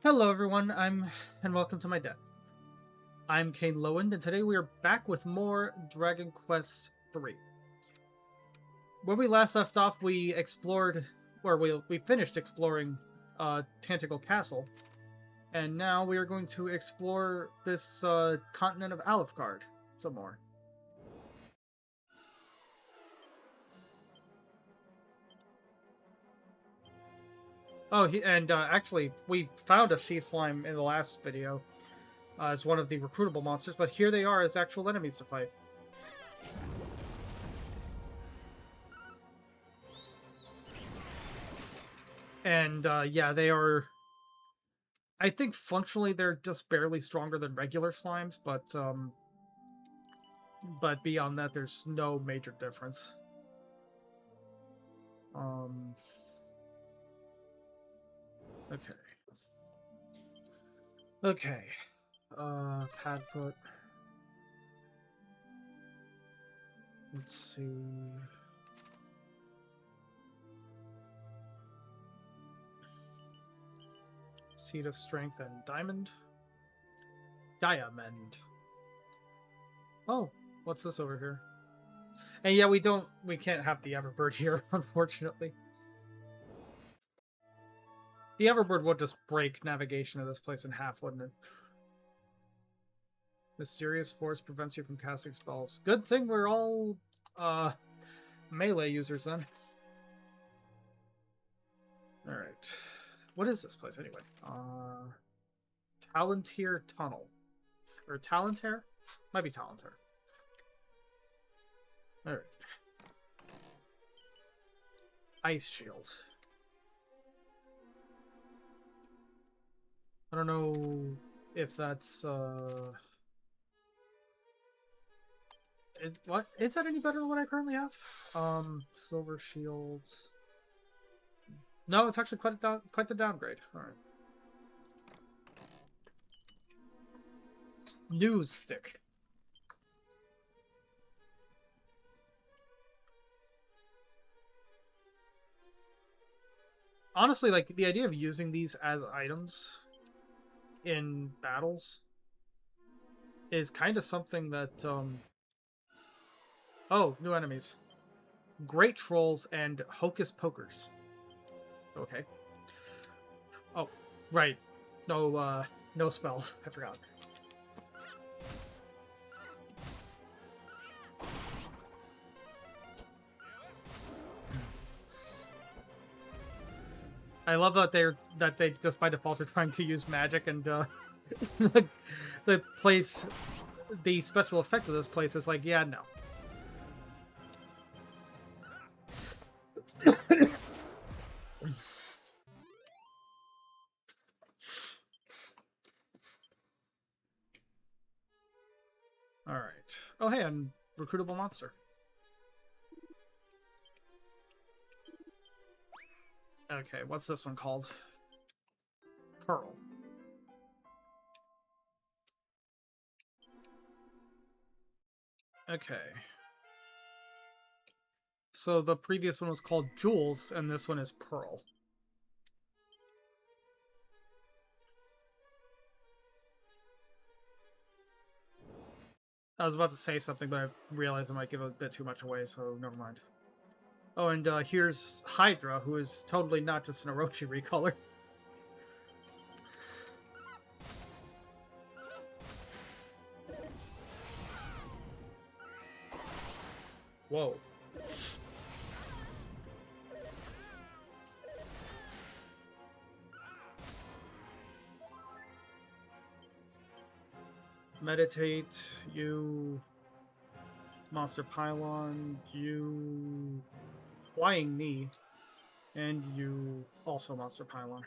Hello everyone, and welcome to my den. I'm Kane Lowind, and today we are back with more Dragon Quest III. When we last left off, we explored, or we finished exploring Tanticle Castle, and now we are going to explore this continent of Alefgard some more. Oh, actually, we found a She Slime in the last video as one of the recruitable monsters, but here they are as actual enemies to fight. And yeah, they are. I think functionally they're just barely stronger than regular slimes, but beyond that, there's no major difference. Um, okay, okay. Padfoot. Let's see. Seed of Strength and Diamond. Diamond. Oh, what's this over here? And yeah, we can't have the Everbird here, unfortunately. The Everbird would just break navigation of this place in half, wouldn't it? Mysterious force prevents you from casting spells. Good thing we're all melee users then. Alright. What is this place anyway? Talantir Tunnel. Or Talantir? Might be Talantir. Alright. Ice Shield. I don't know if that's what is that any better than what I currently have? Silver Shield. No, it's actually quite the downgrade. Alright. News Stick. Honestly, like the idea of using these as items in battles is kind of something that oh, new enemies. Great Trolls and Hocus Pokers. Okay. Oh, right. No spells. I forgot. I love that they just by default are trying to use magic and the place, the special effect of this place is like, yeah, no. All right. Oh, hey, I'm recruitable monster. Okay, what's this one called? Pearl. Okay. So the previous one was called Jewels, and this one is Pearl. I was about to say something, but I realized I might give a bit too much away, so never mind. Oh, and here's Hydra, who is totally not just an Orochi recolor. Whoa. Meditate, you... Monster Pylon, you... Flying Knee, and you also Monster Pylon.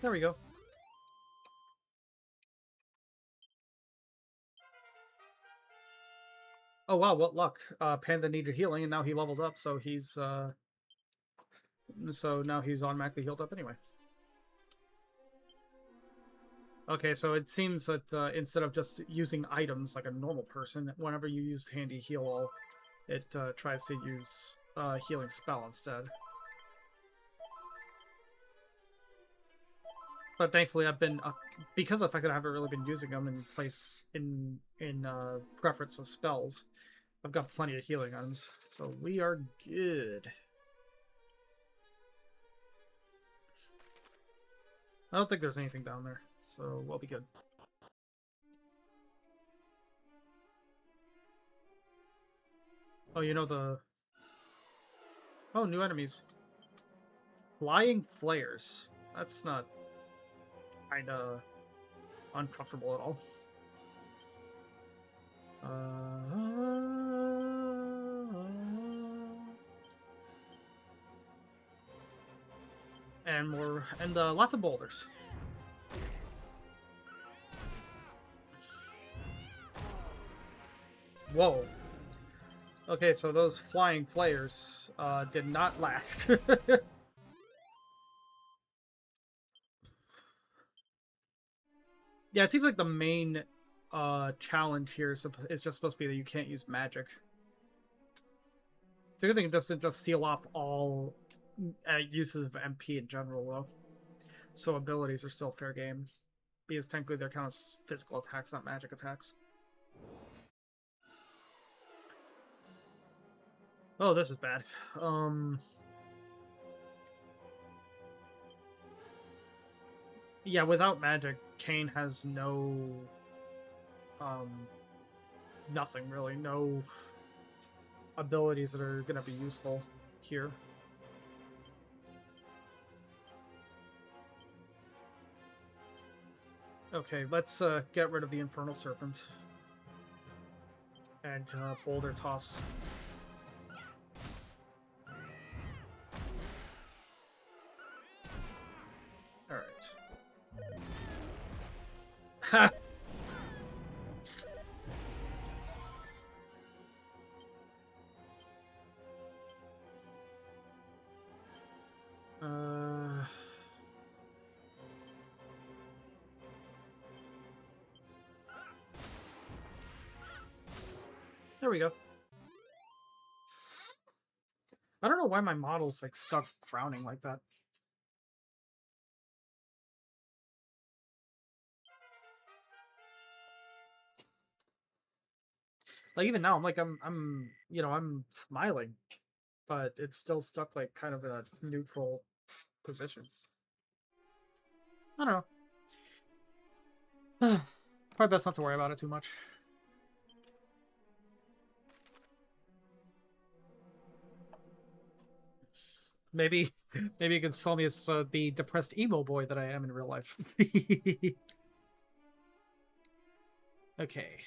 There we go. Oh wow, what luck. Panda needed healing and now he leveled up, so he's so now he's automatically healed up anyway. Okay, so it seems that instead of just using items like a normal person, whenever you use Handy Heal All, it tries to use healing spell instead. But thankfully, I've been because of the fact that I haven't really been using them in place in preference with spells. I've got plenty of healing items, so we are good. I don't think there's anything down there, so we'll be good. Oh, you know the... Oh, new enemies. Flying flares. That's not kinda uncomfortable at all. And more, and lots of boulders. Whoa. Okay, so those flying flares did not last. Yeah, it seems like the main challenge here is just supposed to be that you can't use magic. It's a good thing it doesn't just seal off all uses of MP in general, though. So abilities are still fair game. Because technically they're kind of physical attacks, not magic attacks. Oh, this is bad. Yeah, without magic, Kain has no... nothing, really. No abilities that are going to be useful here. Okay, let's get rid of the Infernal Serpent. And Boulder Toss. Alright. Ha! There we go. I don't know why my model's like stuck frowning like that. Like even now, I'm you know, I'm smiling, but it's still stuck like kind of in a neutral position. I don't know. Probably best not to worry about it too much. Maybe, maybe you can sell me as the depressed emo boy that I am in real life. Okay.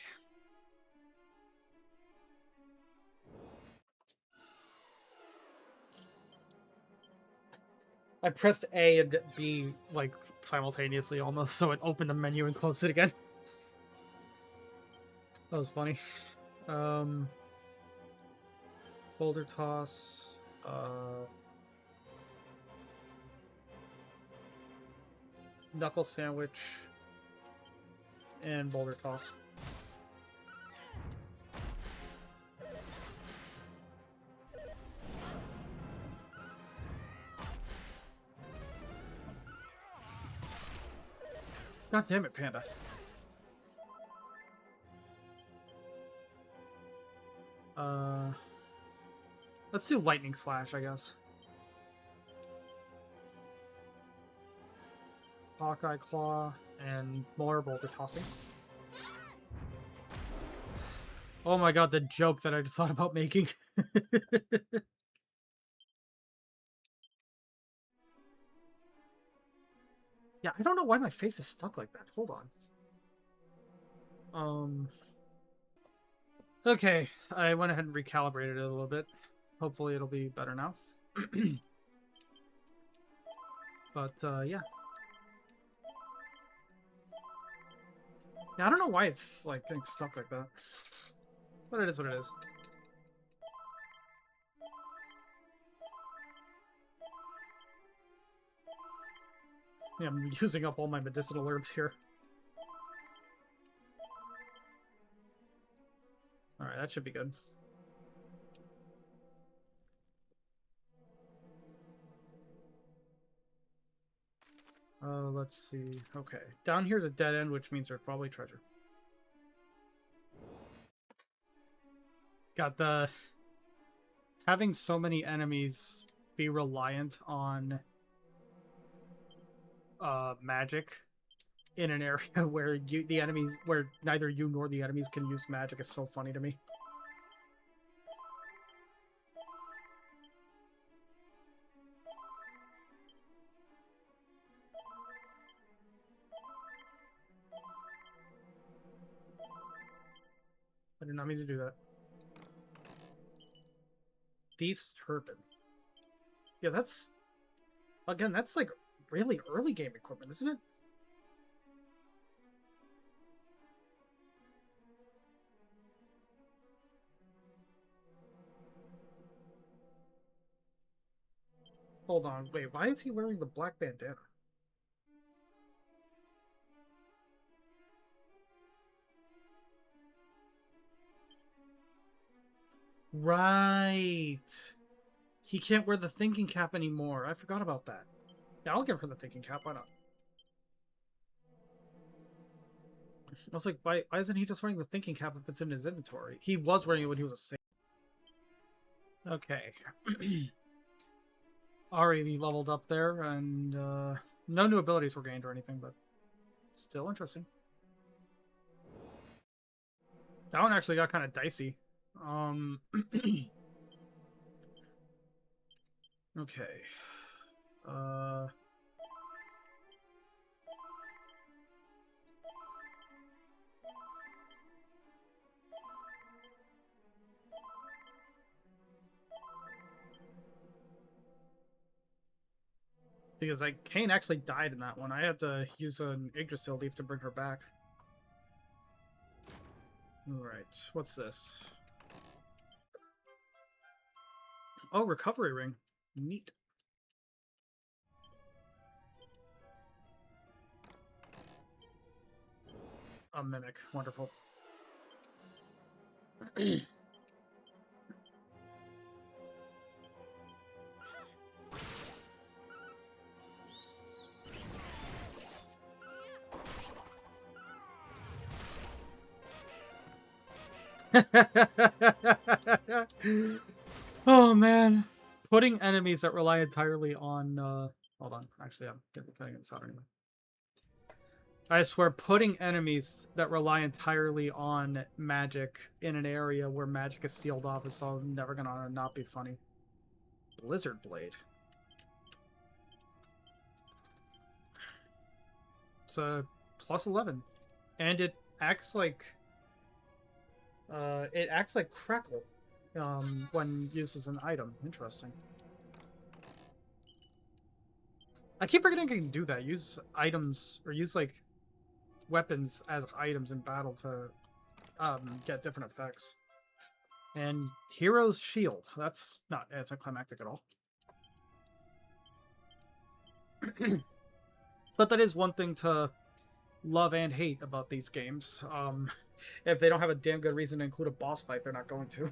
I pressed A and B like simultaneously almost, so it opened the menu and closed it again. That was funny. Boulder toss. Knuckle sandwich. And boulder toss. God damn it, Panda. Let's do lightning slash, I guess. Hawkeye claw and more boulder tossing. Oh my god, the joke that I just thought about making. Yeah, I don't know why my face is stuck like that. Hold on. Okay, I went ahead and recalibrated it a little bit. Hopefully it'll be better now. But, yeah. Yeah, I don't know why it's, like, getting stuck like that. But it is what it is. Yeah, I'm using up all my medicinal herbs here. that should be good. Let's see. Okay. Down here's a dead end, which means there's probably treasure. Got the... Having so many enemies be reliant on magic in an area where where neither you nor the enemies can use magic is so funny to me. I did not mean to do that. Thief's Turban. Yeah, that's... Again, that's like really early game equipment, isn't it? Hold on, wait, why is he wearing the black bandana? Right. He can't wear the thinking cap anymore. I forgot about that. Yeah, I'll give her the thinking cap. Why not? I was like, why isn't he just wearing the thinking cap if it's in his inventory? He was wearing it when he was a saint. Okay. Already leveled up there, and no new abilities were gained or anything, but still interesting. That one actually got kind of dicey. Okay. Because like Kane actually died in that one. I had to use an Yggdrasil leaf to bring her back. Alright, what's this? Oh, recovery ring. Neat. A mimic. Wonderful. Oh man, putting enemies that rely entirely on hold on, actually I'm cutting this out anyway. I swear, putting enemies that rely entirely on magic in an area where magic is sealed off is so never gonna not be funny. Blizzard Blade. It's a plus 11, and it acts like crackle when used as an item. Interesting. I keep forgetting I can do that. Use items or use like weapons as items in battle to get different effects. And Hero's Shield. That's not anticlimactic at all. But that is one thing to love and hate about these games. If they don't have a damn good reason to include a boss fight, they're not going to.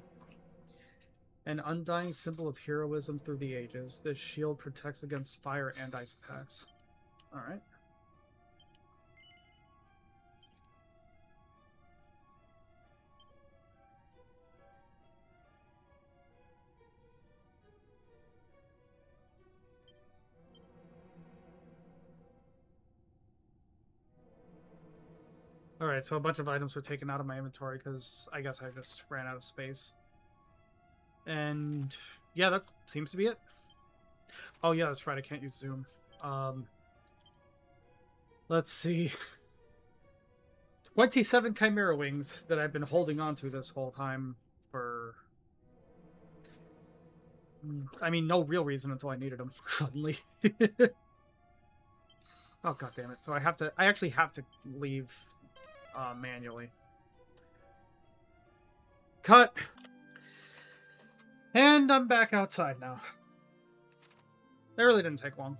An undying symbol of heroism through the ages. This shield protects against fire and ice attacks. Alright. Alright, so a bunch of items were taken out of my inventory because I guess I just ran out of space. And yeah, that seems to be it. Oh yeah, that's right, I can't use Zoom. Let's see. 27 Chimera Wings that I've been holding on to this whole time for... I mean, no real reason until I needed them suddenly. Oh god damn it! So I actually have to leave manually. Cut. And I'm back outside now. That really didn't take long.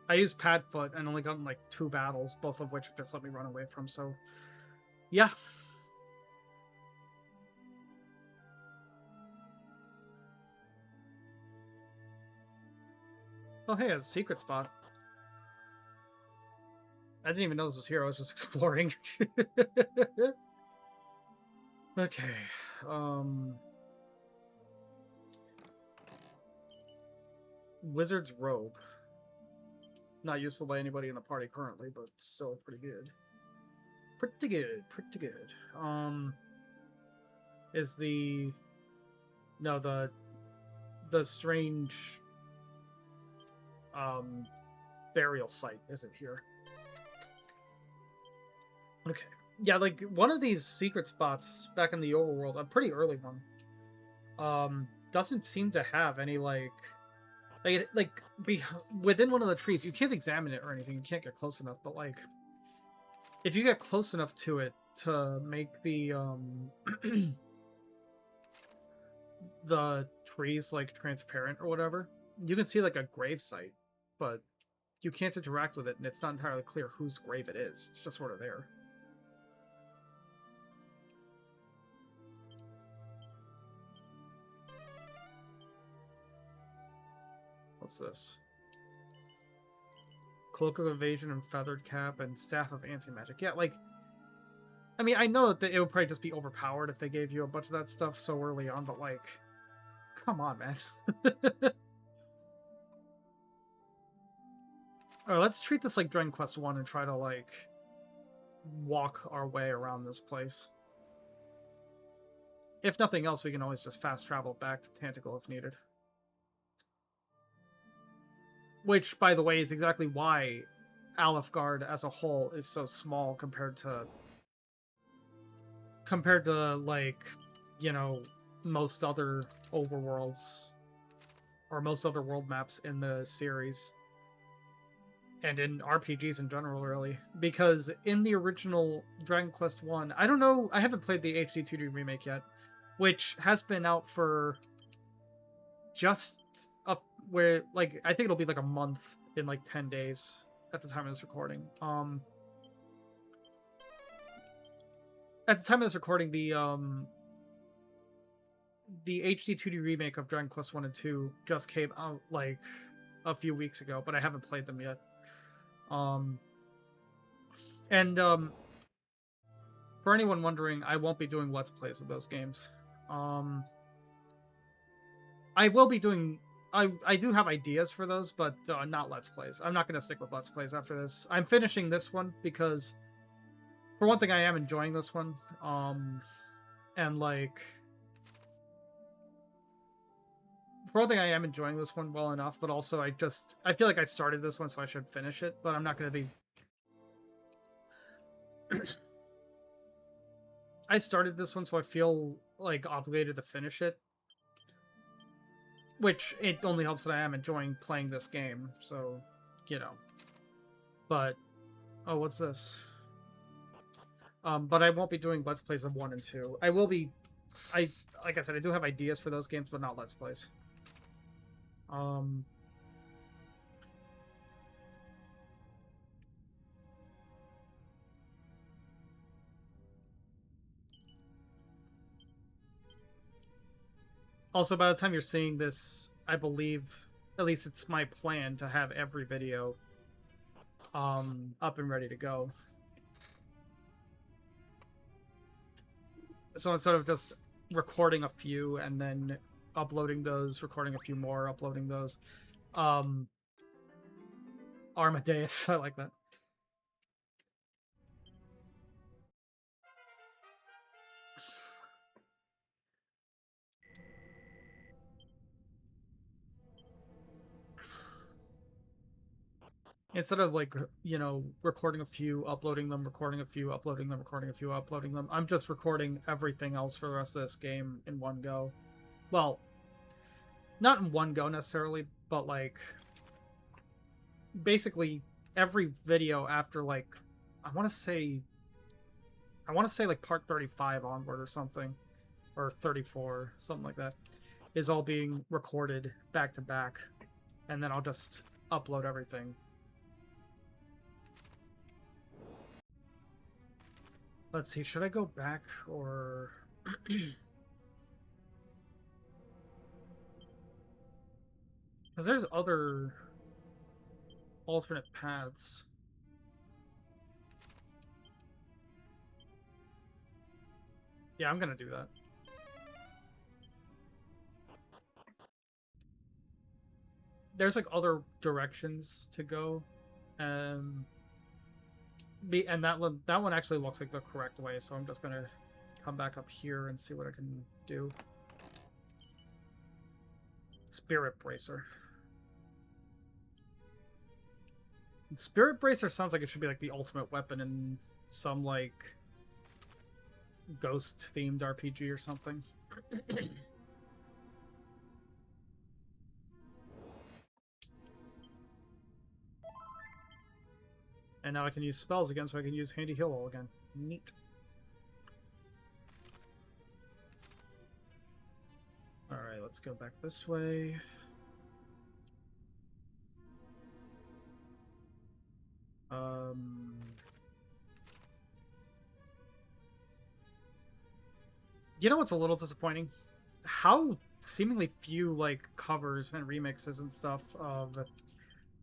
I used Padfoot and only gotten like 2 battles, both of which just let me run away from. So, yeah. Oh, hey, a secret spot. I didn't even know this was here. I was just exploring. Okay. Wizard's robe. Not useful by anybody in the party currently, but still pretty good. Pretty good, pretty good. Is the no the strange burial site isn't here. Okay. Yeah, like one of these secret spots back in the overworld, a pretty early one, doesn't seem to have any within one of the trees. You can't examine it or anything. You can't get close enough, but like if you get close enough to it to make the the trees like transparent or whatever, you can see like a grave site, but you can't interact with it, and it's not entirely clear whose grave it is. It's just sort of there. What's this? Cloak of Evasion and Feathered Cap and Staff of Anti-Magic. Yeah, like, I mean, I know that it would probably just be overpowered if they gave you a bunch of that stuff so early on, but like, come on, man. Alright, let's treat this like Dragon Quest 1 and try to, like, walk our way around this place. If nothing else, we can always just fast travel back to Tantacle if needed. Which, by the way, is exactly why Alefgard as a whole is so small compared to, like, you know, most other overworlds or most other world maps in the series. And in RPGs in general, really. Because in the original Dragon Quest 1, I don't know, I haven't played the HD 2D remake yet, which has been out for just where, like, I think it'll be like a month in like 10 days at the time of this recording. At the time of this recording, the HD 2D remake of Dragon Quest 1 and 2 just came out like a few weeks ago, but I haven't played them yet. For anyone wondering, I won't be doing Let's Plays of those games. I will be doing... I do have ideas for those, but not Let's Plays. I'm not going to stick with Let's Plays after this. I'm finishing this one because, for one thing, I am enjoying this one. And, like... For one thing, I am enjoying this one well enough, but also I feel like I started this one, so I should finish it, but I'm not going to be... I started this one, so I feel, like, obligated to finish it. Which, it only helps that I am enjoying playing this game, so, you know. But, oh, what's this? But I won't be doing Let's Plays of 1 and 2. I will be... like I said, I do have ideas for those games, but not Let's Plays. Also, by the time you're seeing this, I believe, at least it's my plan to have every video up and ready to go. So instead of just recording a few and then uploading those, recording a few more, uploading those, Armadeus, I like that. Instead of, like, you know, recording a few, uploading them, recording a few, uploading them, recording a few, uploading them, I'm just recording everything else for the rest of this game in one go. Well, not in one go necessarily, but, like, basically every video after, like, I want to say like part 35 onward or something, or 34, something like that, is all being recorded back to back, and then I'll just upload everything. Let's see, should I go back or... Because there's other alternate paths. Yeah, I'm gonna do that. There's like other directions to go, and that one actually looks like the correct way. So I'm just gonna come back up here and see what I can do. Spirit Bracer. Spirit Bracer sounds like it should be like the ultimate weapon in some like ghost themed RPG or something. And now I can use spells again, so I can use Handy Heal again. Neat. Alright, let's go back this way. You know what's a little disappointing? How seemingly few like covers and remixes and stuff of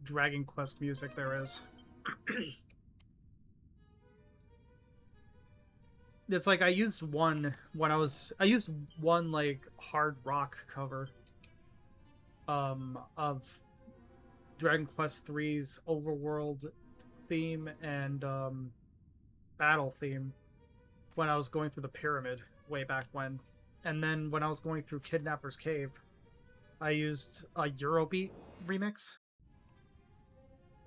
Dragon Quest music there is. It's like I used one like hard rock cover of Dragon Quest III's overworld theme and battle theme when I was going through the pyramid way back when. And then when I was going through Kidnapper's Cave, I used a Eurobeat remix.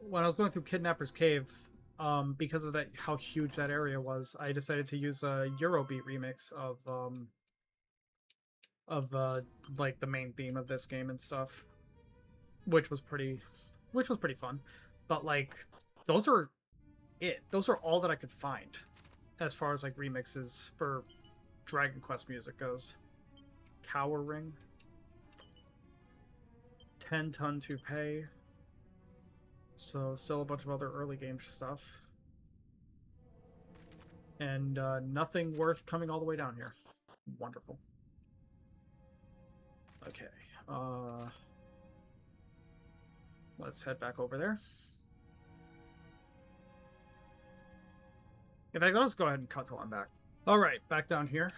When I was going through Kidnapper's Cave, because of that how huge that area was, I decided to use a Eurobeat remix of like the main theme of this game and stuff, which was pretty fun. But like those are those are all that I could find as far as like remixes for Dragon Quest music goes. Cower Ring, 10-ton toupee. So still a bunch of other early game stuff. And nothing worth coming all the way down here. Wonderful. Okay. Let's head back over there. In fact, let's go ahead and cut till I'm back. Alright, back down here.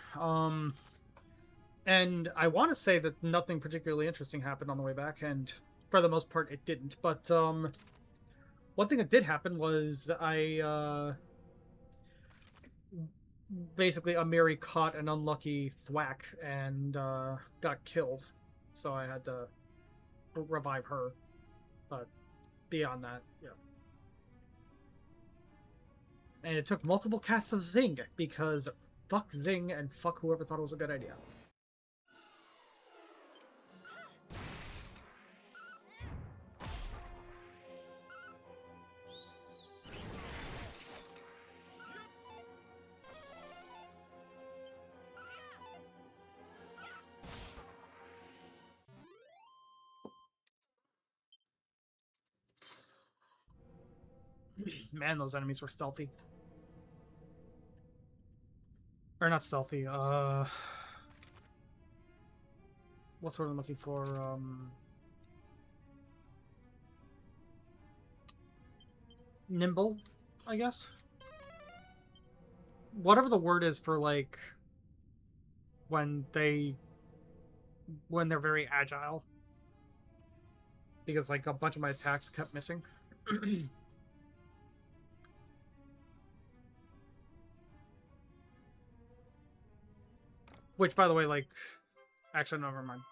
And I want to say that nothing particularly interesting happened on the way back, and for the most part it didn't. But one thing that did happen was basically Amiri caught an unlucky thwack and got killed. So I had to revive her. But beyond that, yeah. And it took multiple casts of Zing, because fuck Zing and fuck whoever thought it was a good idea. Man, those enemies were stealthy. Or not stealthy, what's what I'm looking for? Nimble, I guess? Whatever the word is for, like, when they're very agile. Because, like, a bunch of my attacks kept missing. Which, by the way, like... Actually, never mind.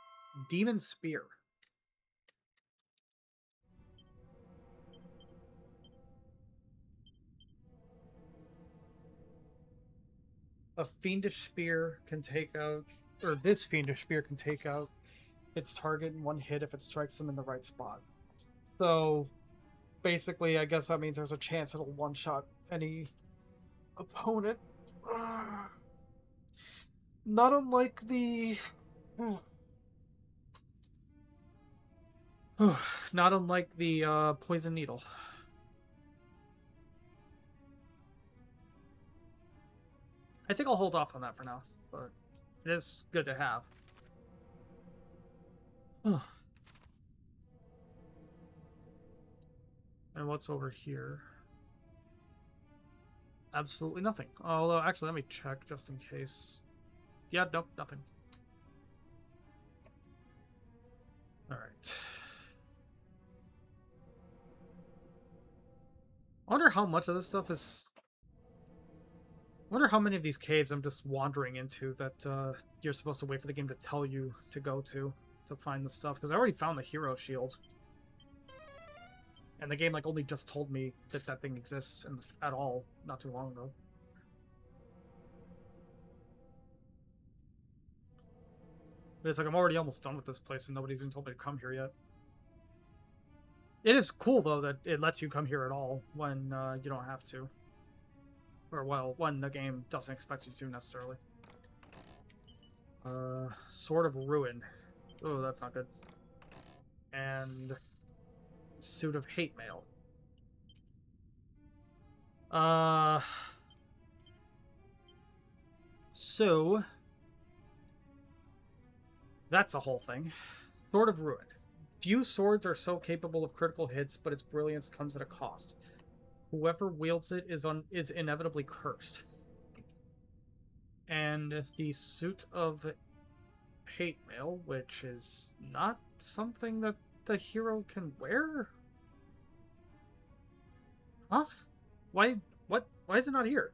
Demon Spear. A Fiendish Spear can take out... Or this Fiendish Spear can take out its target in one hit if it strikes them in the right spot. So, basically, I guess that means there's a chance it'll one-shot any opponent. Not unlike the... Not unlike the Poison Needle. I think I'll hold off on that for now, but it is good to have. And what's over here? Absolutely nothing. Although, actually, let me check just in case. Yeah, nope, nothing. Alright. I wonder how much of this stuff is... I wonder how many of these caves I'm just wandering into that you're supposed to wait for the game to tell you to go to find the stuff. Because I already found the hero shield. And the game like only just told me that that thing exists at all not too long ago. But it's like I'm already almost done with this place and nobody's even told me to come here yet. It is cool though that it lets you come here at all when you don't have to. Or well, when the game doesn't expect you to necessarily. Sword of Ruin. Oh, that's not good. And Suit of Hate Mail. So that's a whole thing. Sword of Ruin. Few swords are so capable of critical hits, but its brilliance comes at a cost. Whoever wields it is inevitably cursed. And the Suit of Hate Mail, which is not something that the hero can wear? Huh? Why? What? Why is it not here?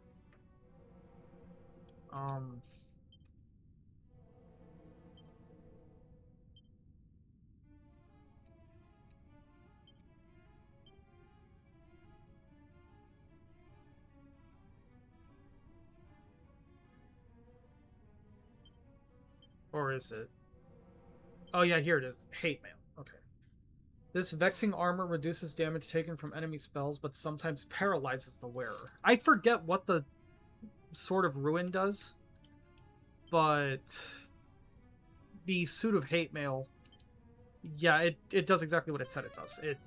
Or is it? Oh yeah, here it is. Hate Mail. Okay. This vexing armor reduces damage taken from enemy spells, but sometimes paralyzes the wearer. I forget what the Sword of Ruin does, but the Suit of Hate Mail, yeah, it does exactly what it said it does. It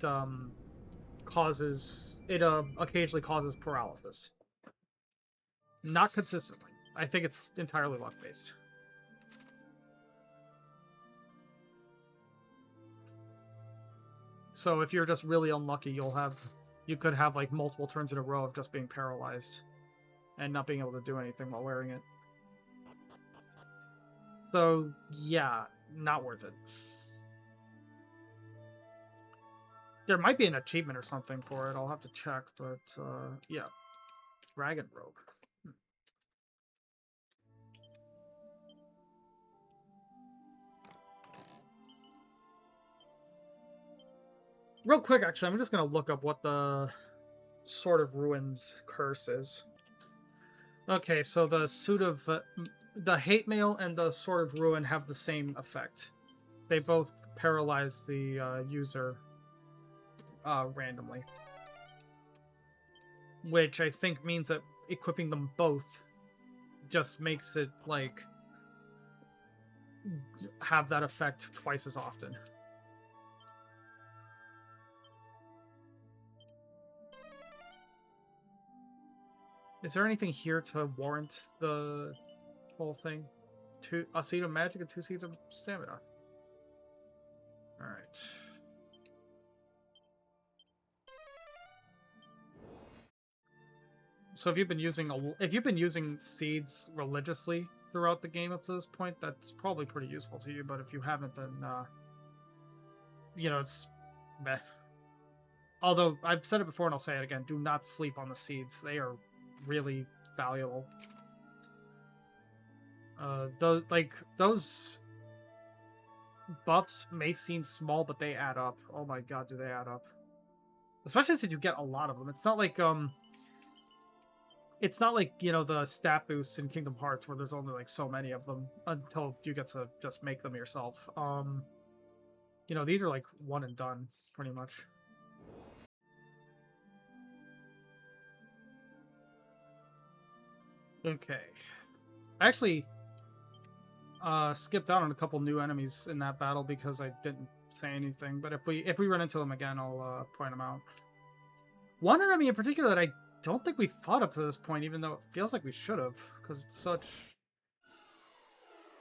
occasionally causes paralysis. Not consistently. I think it's entirely luck based. So if you're just really unlucky, you could have like multiple turns in a row of just being paralyzed and not being able to do anything while wearing it. So yeah, not worth it. There might be an achievement or something for it. I'll have to check, but yeah. Dragon Robe. Real quick, actually, I'm just going to look up what the Sword of Ruin's curse is. Okay, so the Suit of... the Hate Mail and the Sword of Ruin have the same effect. They both paralyze the user randomly. Which I think means that equipping them both just makes it, like, have that effect twice as often. Is there anything here to warrant the whole thing? A seed of magic and 2 seeds of stamina. Alright. So if you've been using seeds religiously throughout the game up to this point, that's probably pretty useful to you. But if you haven't, then you know, it's meh. Although I've said it before and I'll say it again: do not sleep on the seeds. They are really valuable. Those buffs may seem small, but they add up. Oh my god, do they add up? Especially since you get a lot of them. It's not like you know, the stat boosts in Kingdom Hearts where there's only like so many of them until you get to just make them yourself. You know, these are like one and done pretty much. Okay. I actually skipped out on a couple new enemies in that battle because I didn't say anything, but if we run into them again, I'll point them out. One enemy in particular that I don't think we fought up to this point, even though it feels like we should have, because it's such...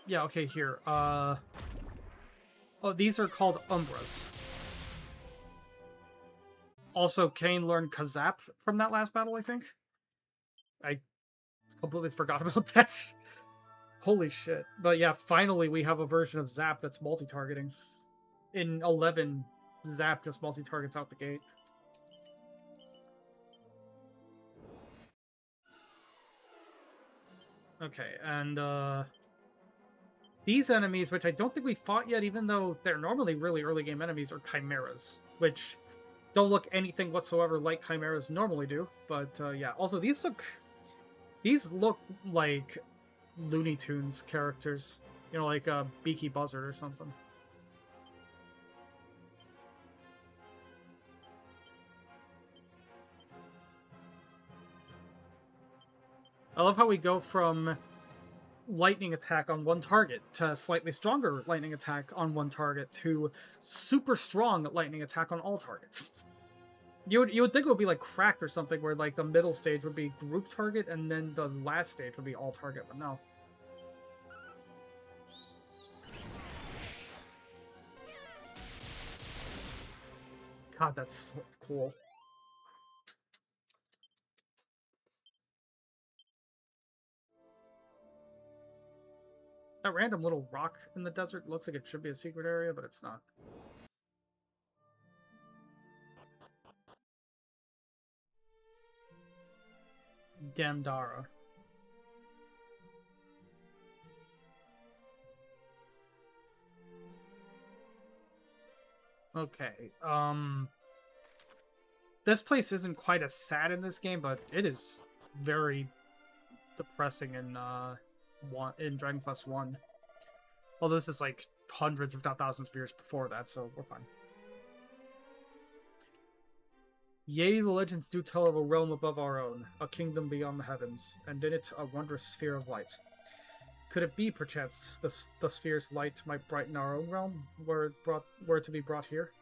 Yeah, okay, here. Oh, these are called Umbras. Also, Kane learned Kazap from that last battle, I think. I completely forgot about that. Holy shit. But yeah, finally we have a version of Zap that's multi-targeting. In 11, Zap just multi-targets out the gate. Okay, and these enemies, which I don't think we fought yet, even though they're normally really early game enemies, are chimeras, which don't look anything whatsoever like chimeras normally do. But yeah, also these look like Looney Tunes characters, you know, like a Beaky Buzzard or something. I love how we go from lightning attack on one target to slightly stronger lightning attack on one target to super strong lightning attack on all targets. You would think it would be like crack or something, where like the middle stage would be group target and then the last stage would be all target, but no. God, that's cool. That random little rock in the desert looks like it should be a secret area, but it's not. Gandara. Okay, this place isn't quite as sad in this game, but it is very depressing in Dragon Quest 1. Although this is like hundreds if not thousands of years before that, so we're fine. Yea, the legends do tell of a realm above our own, a kingdom beyond the heavens, and in it a wondrous sphere of light. Could it be, perchance, the sphere's light might brighten our own realm, were it to be brought here?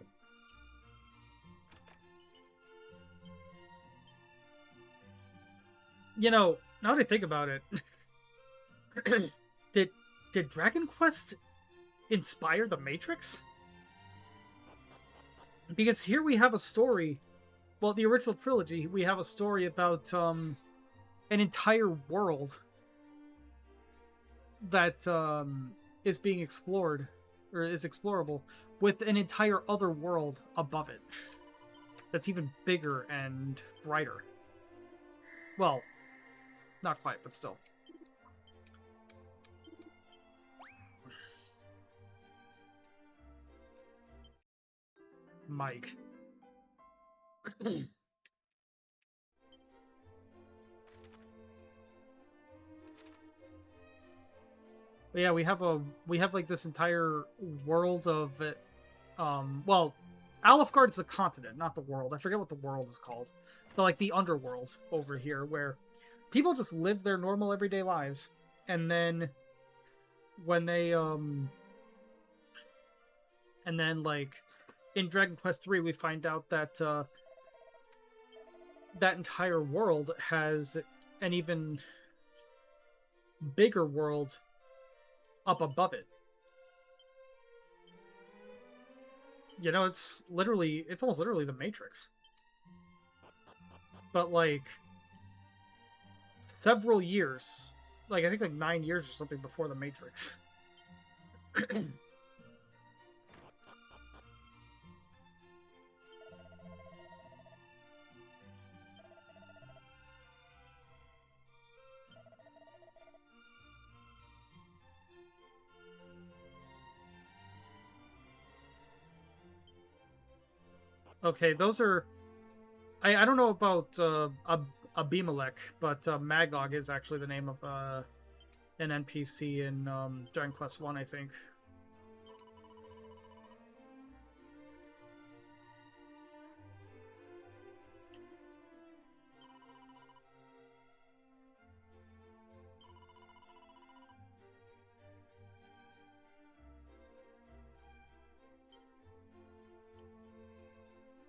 You know, now that I think about it, did Dragon Quest inspire the Matrix? Because here we have a story. Well, the original trilogy, we have a story about an entire world that is being explored, or is explorable, with an entire other world above it that's even bigger and brighter. Well, not quite, but still. Mike. But yeah, we have like this entire world of it. Well, Alefgard is a continent, not the world. I forget what the world is called, but like the underworld over here, where people just live their normal everyday lives, and then when they and then like in Dragon Quest 3, we find out that that entire world has an even bigger world up above it. You know, it's almost literally the Matrix. But like several years, like I think like 9 years or something before the Matrix. Okay, those are. I don't know about Abimelech, but Magog is actually the name of an NPC in Dragon Quest 1, I think.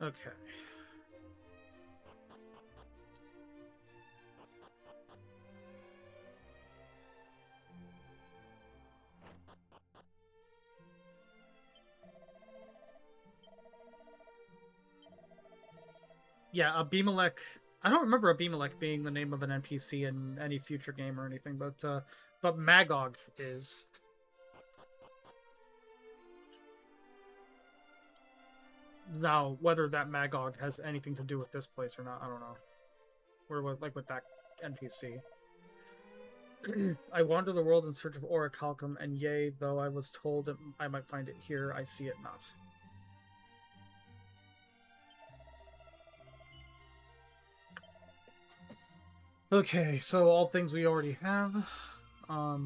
Okay. Yeah, Abimelech. I don't remember Abimelech being the name of an NPC in any future game or anything, but Magog is. Now, whether that Magog has anything to do with this place or not, I don't know. Or with that NPC. I wander the world in search of orichalcum, and yea, though I was told that I might find it here, I see it not. Okay, so all things we already have. A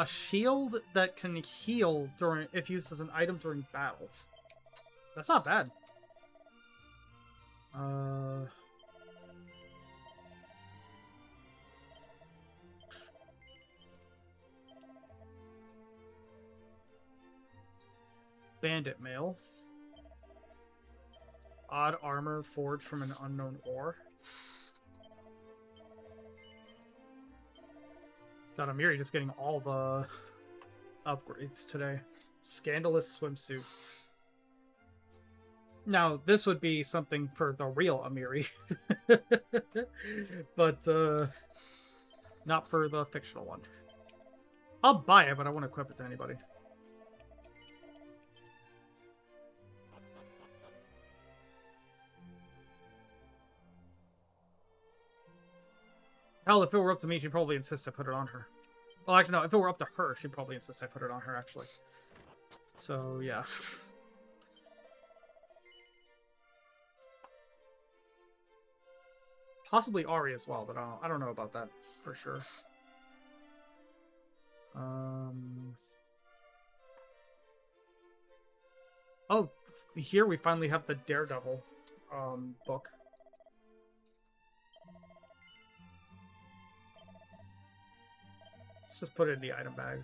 shield that can heal during if used as an item during battle. That's not bad. Bandit mail. Odd armor forged from an unknown ore. God, Amiri just getting all the upgrades today. Scandalous swimsuit. Now, this would be something for the real Amiri. But, not for the fictional one. I'll buy it, but I won't equip it to anybody. Hell, if it were up to me, she'd probably insist I put it on her. Well, actually, no, if it were up to her, she'd probably insist I put it on her, actually. So, yeah. Possibly Ari as well, but I don't know about that for sure. Oh, here we finally have the Daredevil book. Let's just put it in the item bag.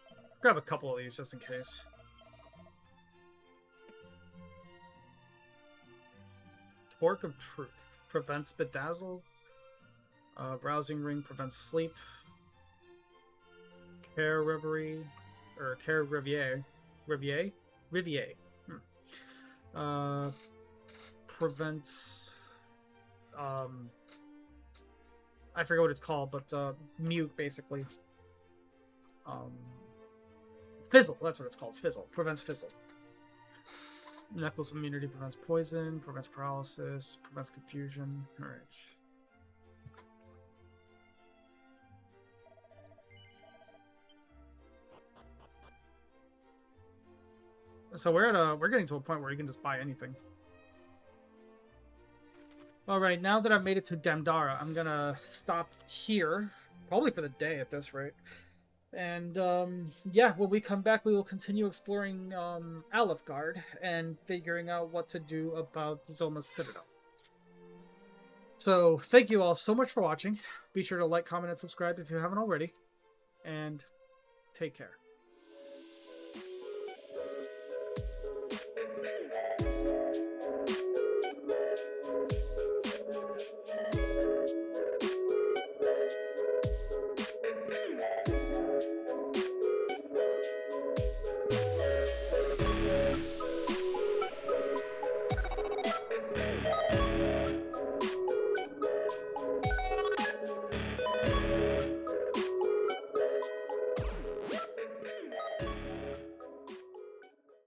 Let's grab a couple of these just in case. Torque of Truth. Prevents bedazzle. Browsing ring prevents sleep. Care reverie. Or care riviere. Riviere? Riviere. Prevents... I forget what it's called, but mute, basically. Fizzle, that's what it's called. Fizzle. Prevents fizzle. Necklace of immunity prevents poison, prevents paralysis, prevents confusion. Alright. So we're getting to a point where you can just buy anything. Alright, now that I've made it to Damdara, I'm gonna stop here. Probably for the day at this rate. And, yeah, when we come back, we will continue exploring, Alefgard and figuring out what to do about Zoma's Citadel. So, thank you all so much for watching. Be sure to like, comment, and subscribe if you haven't already. And take care.